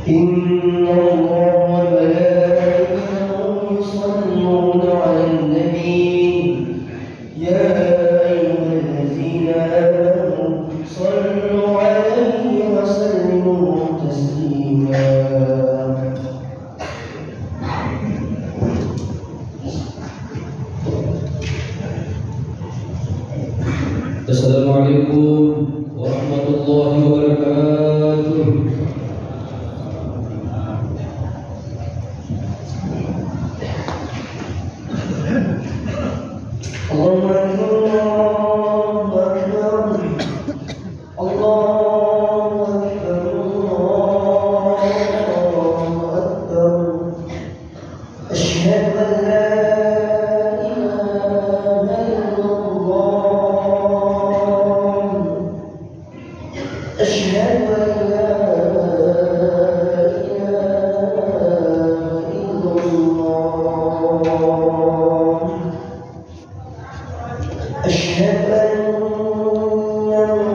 إن الله وملائكته يصلون على النبي يا أيها الذين آمنوا صلوا عليه وسلموا تسليما. السلام عليكم ورحمة الله وبركاته. الله أكبر الله أكبر أشهد أن لا إله إلا الله أشهد أن لا إله إلا الله أشهد أن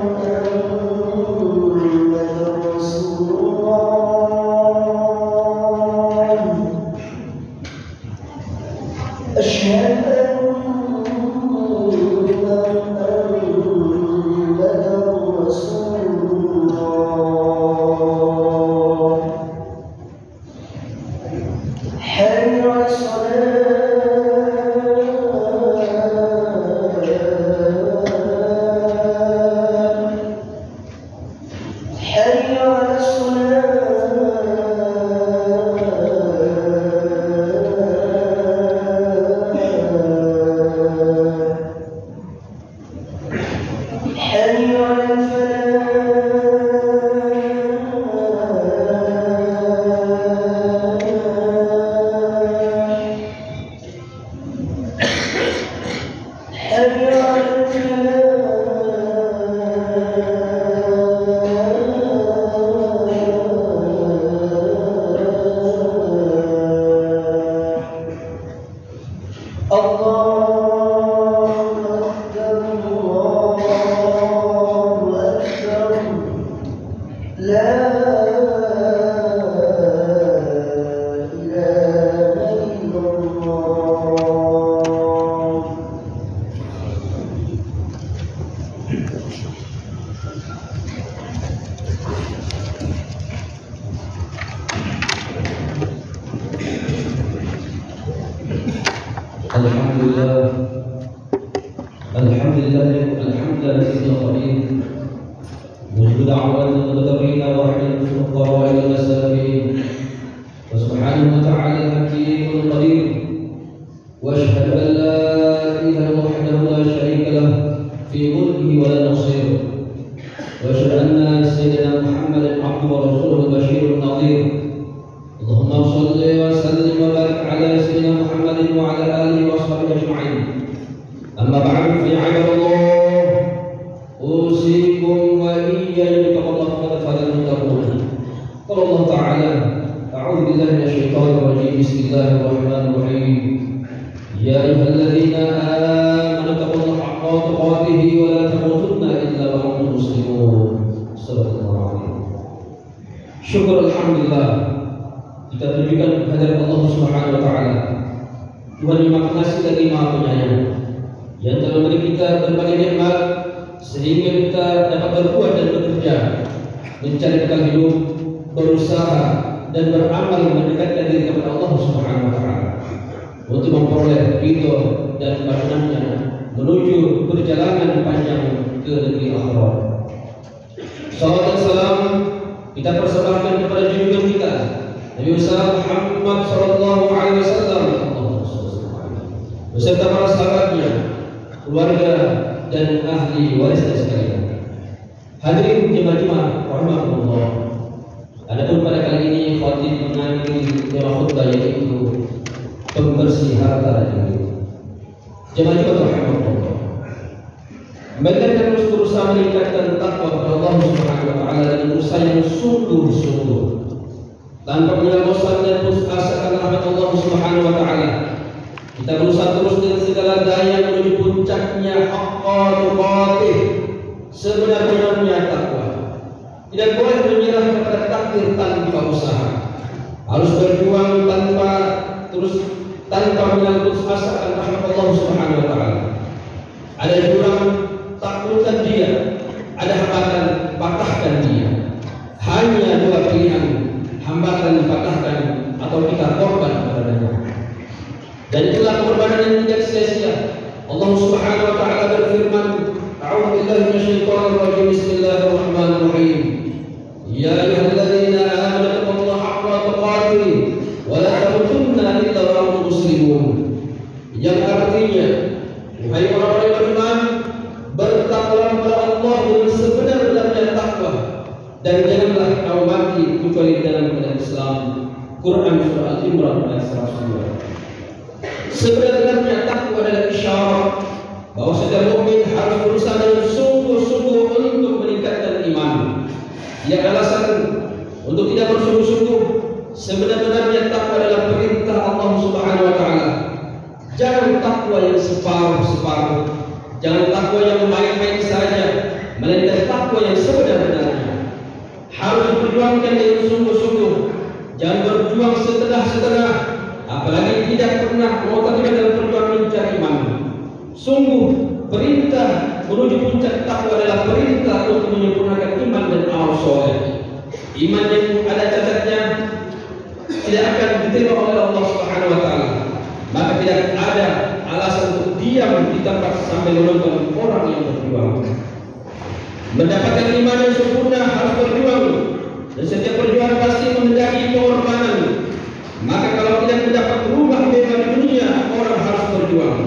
محمدًا رسول الله أشهد أن محمدًا رسول الله حي على حي على الصلاة حي على الفلاح حي على الله أكبر الله أكبر لا إله إلا الله. الحمد لله الذي الخليل وجود دعوات المتضررين ورحمة الفقراء والمساكين وسبحانه وتعالى الحكيم القدير واشهد ان لا اله الا وحده لا شريك له في ملكه ولا نصير واشهد ان سيدنا محمدا عبده ورسوله البشير النظير. اللهم صل وسلم وبارك على سيدنا محمد وعلى اله وصحبه اجمعين. اما بعد فيا عباد الله اوصيكم واياي بتقوى الله فلتتقون. قال الله تعالى اعوذ بالله من الشيطان الرجيم بسم الله الرحمن الرحيم يا ايها الذين امنوا اتقوا الله حق تقاته ولا تموتن الا وانتم مسلمون. صدق الله العظيم. Syukur alhamdulillah kita tunjukkan kehadiran Allah Subhanahu wa taala. Tuhan yang Maha Pengasih lagi Maha Penyayang yang telah memberi kita berbagai nikmat sehingga kita dapat berbuat dan bekerja, mencari bekal hidup, berusaha dan beramal mendekatkan diri kepada Allah Subhanahu wa taala untuk memperoleh ridho dan pasangannya menuju perjalanan panjang ke negeri akhirat. Salawat dan salam kita persembahkan kepada junjungan kita Nabi besar Muhammad sallallahu alaihi wasallam beserta para sahabatnya, keluarga dan ahli warisnya sekalian. Hadirin jemaah rahimakumullah. Adapun pada kali ini khatib mengambil tema khutbah yaitu pembersih harta dan diri. Jemaah rahimakumullah. Mereka terus berusaha meningkatkan takwa kepada Allah Subhanahu wa taala dan usaha yang sungguh-sungguh tanpa mengenal bosan dan putus asa karena rahmat Allah Subhanahu wa taala. Kita berusaha terus dengan segala daya menuju puncaknya haqqa tuqatih, sebenar-benarnya takwa. Tidak boleh menyerah kepada takdir tanpa usaha. Harus berjuang tanpa mengenal putus asa karena rahmat Allah Subhanahu wa taala. Ada jurang, taklukkan dia. Ada hambatan, patahkan dia. Hanya dua pilihan, hambatan dipatahkan atau kita korban kepadanya. Dan itulah pengorbanan yang tidak sia-sia. Allah Subhanahu wa taala berfirman, "A'udzu billahi minasyaitonir rajim. Bismillahirrahmanirrahim. Ya ayyuhalladzina amanu taqullaha haqqa tuqatih wa la tamutunna illa wa antum muslimun." Yang artinya, wahai orang-orang yang beriman, bertakwalah kepada Allah dengan sebenar-benarnya takwa dan janganlah kau mati kecuali dalam keadaan Islam. Quran surah Al-Imran ayat 102. Sebenarnya takwa adalah isyarat bahwa setiap mukmin harus berusaha dengan sungguh-sungguh untuk meningkatkan iman. Yang alasan untuk tidak bersungguh-sungguh, sebenarnya takwa adalah perintah Allah Subhanahu wa taala. Jangan takwa yang separuh-separuh, jangan takwa yang main-main saja, melainkan takwa yang sebenar-benarnya. Harus diperjuangkan dengan sungguh-sungguh, jangan berjuang setengah-setengah, apalagi tidak pernah mau terlibat dalam perjuangan mencari iman. Sungguh perintah menuju puncak takwa adalah perintah untuk menyempurnakan iman dan amal soleh. Iman yang ada cacatnya tidak akan diterima oleh Allah Subhanahu wa taala. Maka tidak ada alasan untuk diam di tempat sambil menonton orang yang berjuang. Mendapatkan iman yang sempurna harus berjuang, dan setiap perjuangan pasti mendaki pengorbanan. Maka kalau tidak mendapat rumah bebas di dunia, orang harus berjuang.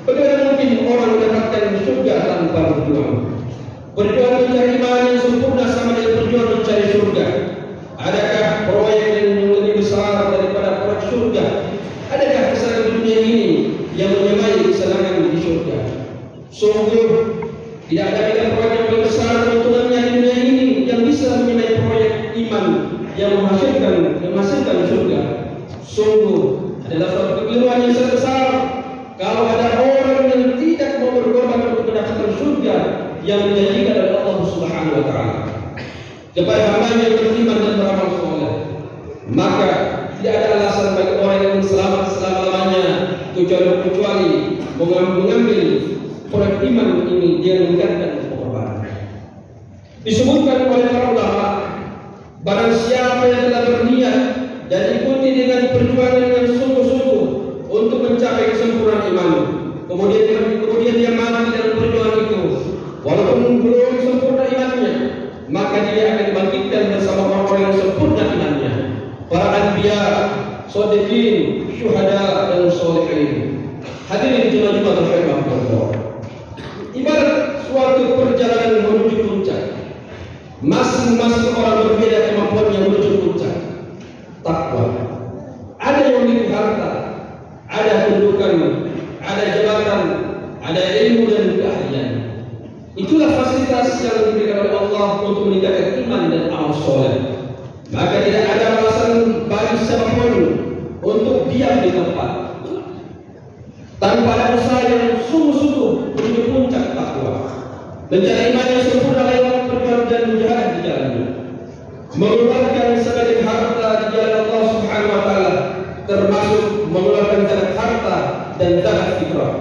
Bagaimana mungkin orang mendapatkan surga tanpa berjuang? Berjuang mencari iman yang sempurna sama dengan berjuang mencari surga. Adakah proyek yang lebih besar daripada proyek surga? Adakah kesenangan dunia ini yang menyamai kesenangan di surga? Sungguh tidak ada bidang proyek yang lebih besar keuntungannya di dunia ini yang bisa menyamai proyek iman yang menghasilkan surga. Sungguh adalah suatu kekeliruan yang sangat besar kalau ada orang yang tidak mau berkorban untuk mendapatkan surga yang dijanjikan oleh Allah Subhanahu wa taala kepada hamba yang beriman dan beramal saleh. Maka tidak ada alasan bagi orang yang selamat selama-lamanya kecuali mengambil proyek iman ini dengan meningkatkan pengorbanan. Disebutkan oleh para ulama, barang siapa yang telah berniat dan ikuti dengan perjuangan yang sungguh-sungguh untuk mencapai kesempurnaan iman, kemudian dia mati dalam perjuangan itu, walaupun belum sempurna imannya, maka dia akan dibangkitkan bersama orang-orang yang sempurna imannya, para anbiya, shodiqin, syuhada dan sholihin. Hadirin jemaah rahimahullah. Ibarat suatu perjalanan menuju puncak, masing-masing orang berbeda kemampuannya menuju puncak. Takwa. Ada yang memiliki harta, ada kedudukan, ada jabatan, ada ilmu dan keahlian. Itulah fasilitas yang diberikan oleh Allah untuk meningkatkan iman dan amal soleh. Maka tidak ada alasan bagi siapapun untuk diam di tempat tanpa ada usaha yang sungguh-sungguh menuju puncak takwa, mencari iman yang sempurna lewat perjuangan dan jihad di jalannya, mengeluarkan sebagian harta di jalan Allah Subhanahu wa taala, termasuk mengeluarkan zakat harta dan zakat fitrah.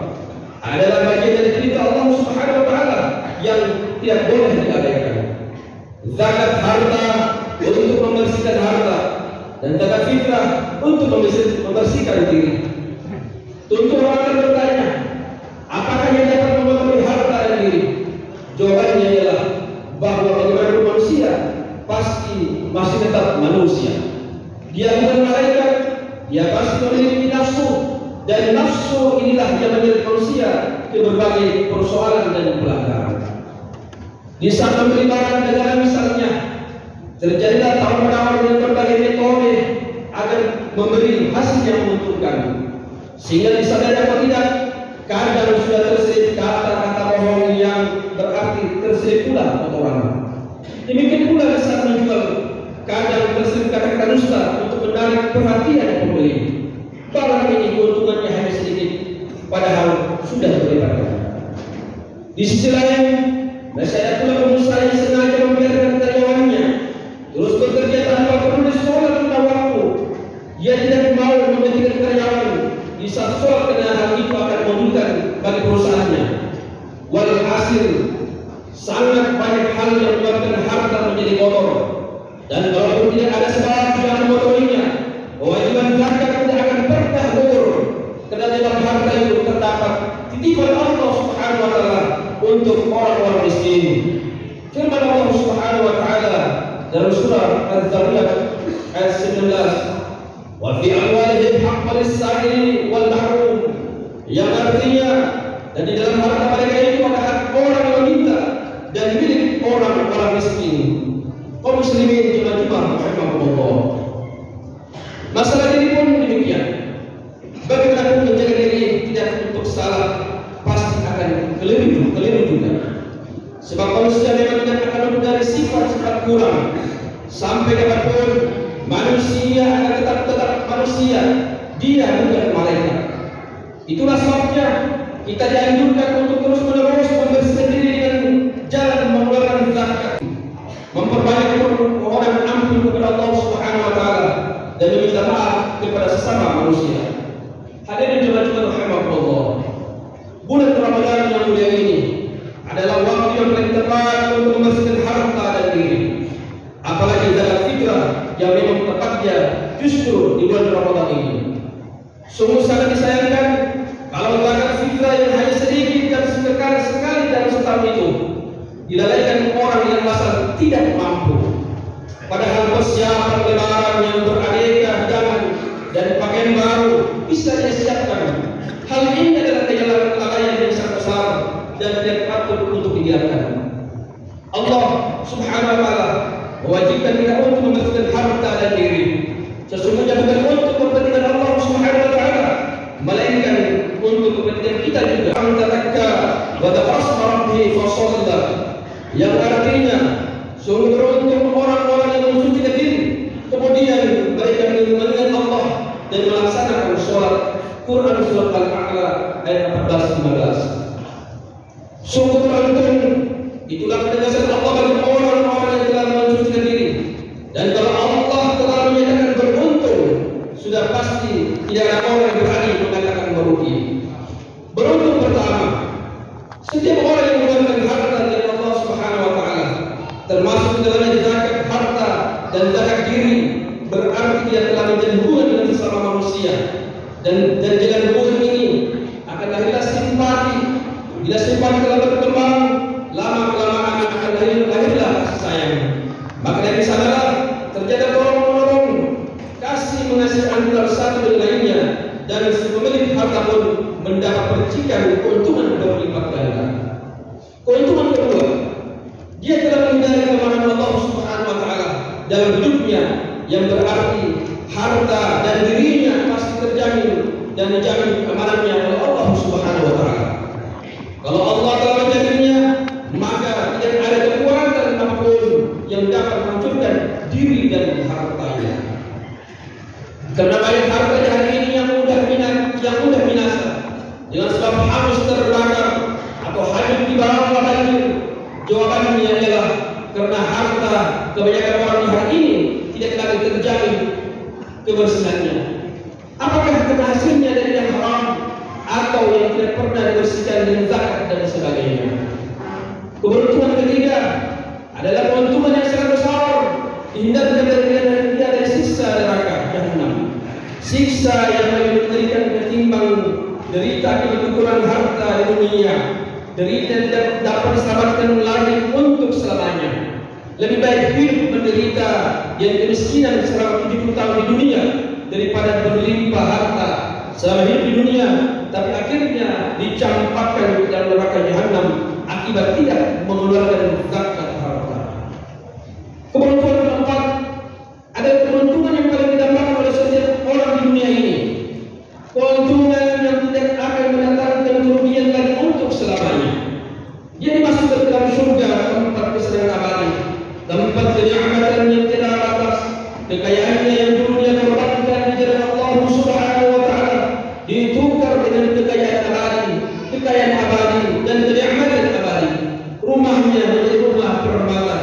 Adalah bagian dari perintah Allah Subhanahu wa taala yang tidak boleh diabaikan. Zakat harta untuk membersihkan harta dan zakat fitrah untuk membersihkan diri. Tentu orang akan bertanya, apakah yang dapat mengotori harta dan diri? Jawabannya ialah bahwa bagaimana manusia pasti masih tetap manusia. dia bukan malaikat, dia pasti memiliki nafsu, dan nafsu inilah yang menyeret manusia ke berbagai persoalan dan pelanggaran. Di saat membeli barang negara misalnya, terjadilah tawar-menawar dengan berbagai metode agar memberi hasil yang menguntungkan, sehingga disadari atau tidak, kadang sudah terselip kata-kata bohong yang berarti terselip pula kotoran. Demikian pula di saat menjual, kadang terselip kata-kata dusta untuk menarik perhatian pembeli. Barang ini keuntungannya hanya sedikit, padahal sudah berlipat. Di sisi lain, masih ada pula pengusaha yang sengaja membiarkan karyawannya terus bekerja tanpa perlu sholat lima waktu. Ia tidak mau menjadikan karyawan di saat sholat, karena hal itu akan menguntungkan bagi perusahaannya. Walhasil, sangat banyak hal yang menyebabkan harta menjadi kotor. Dan kalaupun tidak ada sebab yang mengotorinya, kewajiban zakat tidak akan pernah gugur, karena dalam harta itu terdapat titipan Allah Subhanahu wa taala untuk orang-orang miskin. Firman Allah Subhanahu wa taala dalam surah Az-Zariyat ayat 19, "Wa fi amwalihim haqqan lis-sa'ili wal mahrum," yang artinya, dan di dalam harta mereka itu ada hak orang yang meminta dan milik orang-orang miskin. Kaum muslimin jemaah rahimahumullah. Masalah ini pun demikian. Bagaimanapun menjaga diri tidak untuk salah, pasti akan keliru juga. Sebab manusia memang tidak akan luput dari sifat-sifat kurang. Sampai kapanpun manusia akan tetap manusia, dia bukan malaikat. Itulah sebabnya kita dianjurkan untuk terus-menerus membersihkan diri dengan jalan mengeluarkan zakat, memperbanyak permohonan ampun kepada Allah Subhanahu wa taala, dan meminta maaf kepada sesama manusia. Hadirin jemaah rahimahullah, bulan Ramadan yang mulia ini adalah waktu yang paling tepat untuk membersihkan harta dan diri. Apalagi zakat fitrah yang memang tepatnya justru di bulan Ramadan ini. Sungguh sangat disayangkan kalau zakat fitrah yang hanya sedikit dan sekali dalam setahun itu dilalaikan orang yang merasa tidak mampu. Padahal persiapan lebaran yang beraneka hidangan dan pakaian baru bisa disiapkan. Hal ini adalah kelalaian yang sangat besar dan tidak patut untuk dibiarkan. Allah Subhanahu wa taala mewajibkan kita untuk membersihkan harta dan diri. Sesungguhnya bukan untuk kepentingan Allah Subhanahu wa taala, melainkan untuk kepentingan kita juga. Antara wa taqasma rabbi fa shalla, yang artinya sungguh beruntung orang-orang yang mensucikan diri, kemudian mereka mengingat Allah dan melaksanakan sholat. Quran surat Al-A'la ayat 14-15. Sungguh beruntung, itulah penegasan Allah bagi orang-orang yang telah mensucikan diri. Dan kalau Allah telah menyatakan beruntung, sudah pasti tidak ada orang yang berani mengatakan merugi. Beruntung pertama, setiap orang yang mengeluarkan harta dari Allah Subhanahu wa taala, termasuk dalamnya zakat harta dan zakat diri, berarti dia telah menjadi hubungan dengan sesama manusia. Dan dengan hubungan ini akan lahirlah simpati. Bila simpati telah berkembang, lama-kelamaan akan lahirlah kasih sayang. Maka dari sanalah terjadi tolong-menolong, kasih mengasihi antara satu dengan lainnya, dan si pemilik harta pun mendapat percikan keuntungan berlipat ganda. Keuntungan kedua, dia telah menghindari kemarahan Allah Subhanahu wa taala dalam hidupnya, yang berarti harta dan dirinya pasti terjamin dan dijamin amanatnya oleh Allah Subhanahu wa taala. Kalau Allah telah menjaminnya, maka tidak ada kekuatan apapun yang dapat menghancurkan diri dan hartanya. Karena banyak harta di hari ini yang mudah binasa dengan sebab hangus terbakar atau hanyut di bawah banjir. Jawabannya adalah karena harta kebanyakan orang di hari ini tidak lagi terjamin kebersihannya. Apakah karena hasilnya dari yang haram atau yang tidak pernah dibersihkan dengan zakat dan sebagainya? Keberuntungan ketiga adalah keuntungan yang sangat besar, dihindarkan dari siksa neraka jahanam. Siksa yang lebih mengerikan ketimbang derita akibat kekurangan harta di dunia. Derita tidak dapat diselamatkan lagi untuk selamanya. Lebih baik hidup menderita yang kemiskinan selama 70 tahun di dunia daripada berlimpah harta selama hidup di dunia, tapi akhirnya dicampakkan ke dalam neraka jahanam akibat tidak mengeluarkan zakat harta. Keberuntungan keempat, ada keberuntungan yang paling didambakan oleh setiap orang di dunia ini. Keuntungan yang tidak akan mendatangkan kerugian lagi untuk selamanya. Dia dimasukkan ke dalam surga, tempat kesenangan abadi, tempat kenikmatan yang tidak batas, kekayaannya yang dulu dia korbankan di jalan Allah Subhanahu wa taala ditukar dengan kekayaan abadi dan kenikmatan abadi. Rumahnya menjadi rumah permata,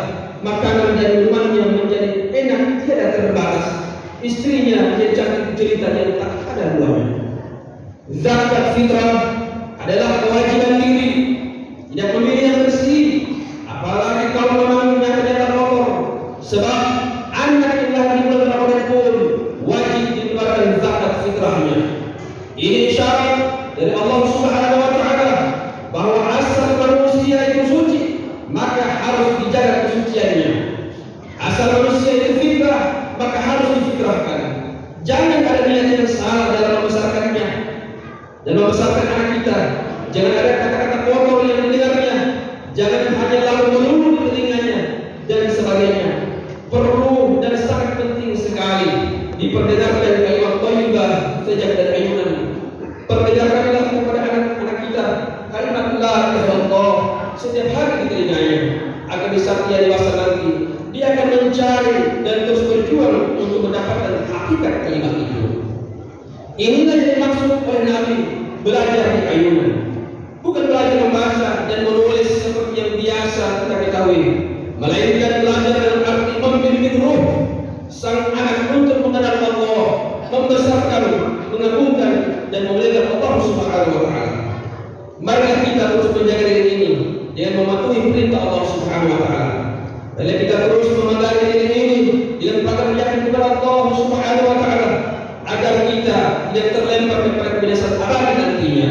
makanan dan minumannya menjadi enak tidak terbatas, istrinya menjadi cantik cerita yang tak ada duanya. Zakat fitrah adalah kewajiban diri, tidak memilih yang bersih, apalagi kalau memangnya ternyata kotor. Sebab anak yang lahir di bulan Ramadan pun wajib dikeluarkan zakat fitrahnya. Ini syarat dari Allah Subhanahu wa taala bahwa asal manusia itu suci, maka harus dijaga kesuciannya. Asal manusia itu fitrah, maka harus difitrahkan. Jangan ada niat yang salah dalam membesarkannya dan membesarkan anak kita. Jangan ada kata-kata kotor yang mendengarnya. Jangan hanya lalu melulu di telinganya dan sebagainya. Perlu dan sangat penting sekali diperdengarkan kalimat thayyibah sejak dari ayunan. Perdengarkanlah kepada anak-anak kita kalimat la ilaha illallah setiap hari di telinganya, agar di saat dia dewasa nanti dia akan mencari dan terus berjuang untuk mendapatkan hakikat kalimat itu. Inilah yang dimaksud oleh Nabi belajar di ayunan, bukan belajar membaca dan menulis seperti yang biasa kita ketahui, melainkan belajar dalam arti membimbing ruh sang anak untuk mengenal Allah, membesarkan, mengagungkan dan memuliakan Allah Subhanahu wa taala. Marilah kita terus menjaga diri ini dengan mematuhi perintah Allah Subhanahu wa taala. Marilah kita terus memagari diri ini dengan pagar yakin kepada Allah Subhanahu wa taala agar kita tidak terlempar kepada kebinasaan abadi nantinya.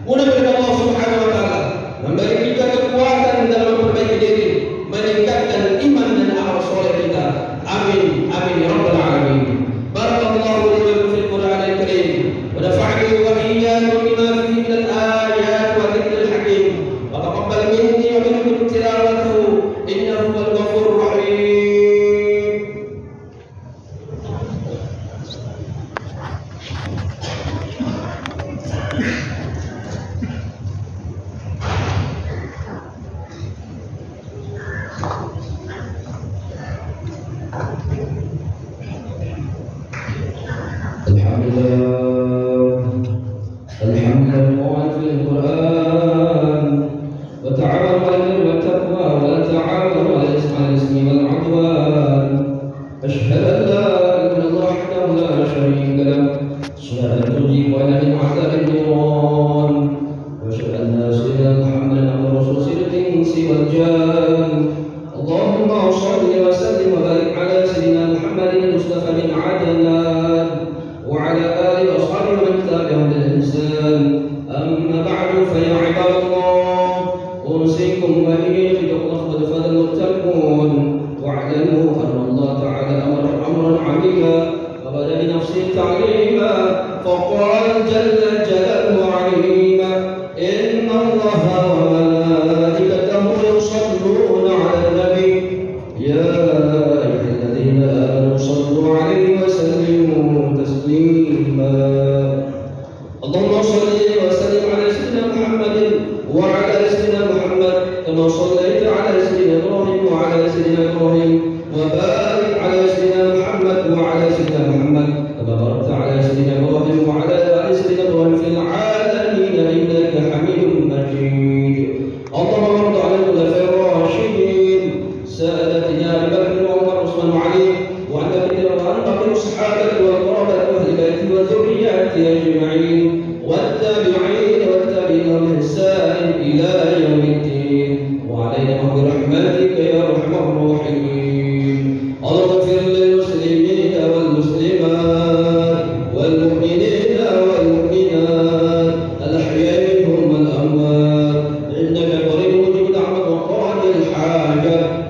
Mudah-mudahan Allah Subhanahu wa taala memberi kita kekuatan dalam memperbaiki diri, meningkatkan iman dan amal soleh kita. Amin, amin ya rabbal alamin. Barakallahu li wa lakum fil Qur'anil Karim wa nafa'ani wa iyyakum bima fihi min al-ayat wa dhikril hakim wa taqabbal minni wa minkum tilawatahu innahu huwal ghafurur rahim.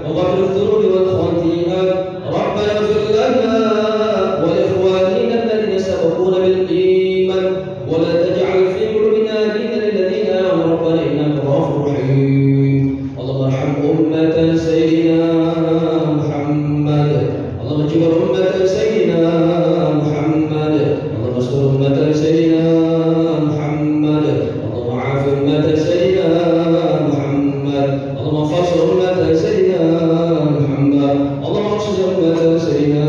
وغفر الذنوب اللهم اجبر أمة سيدنا محمد، اللهم استر أمة سيدنا محمد، اللهم عاف أمة سيدنا محمد، اللهم فصل أمة سيدنا محمد، اللهم اقصد أمة سيدنا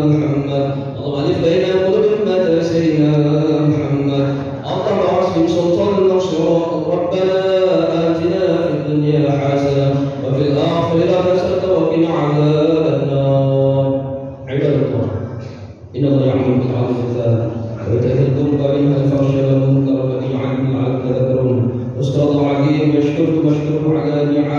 محمد، اللهم ألف بين قلوب أمة سيدنا محمد، اللهم اعصم سلطان النصر. ربنا آتنا في الدنيا حسنة وفي الآخرة حسنة وقنا عذاب النار. عباد الله، إن الله يعمل بالعدل والإحسان وإيتاء ذي القربى وينهى عن الفحشاء والمنكر والبغي يعظكم لعلكم تذكرون. واذكروا الله العظيم يشكركم واشكروه على نعمه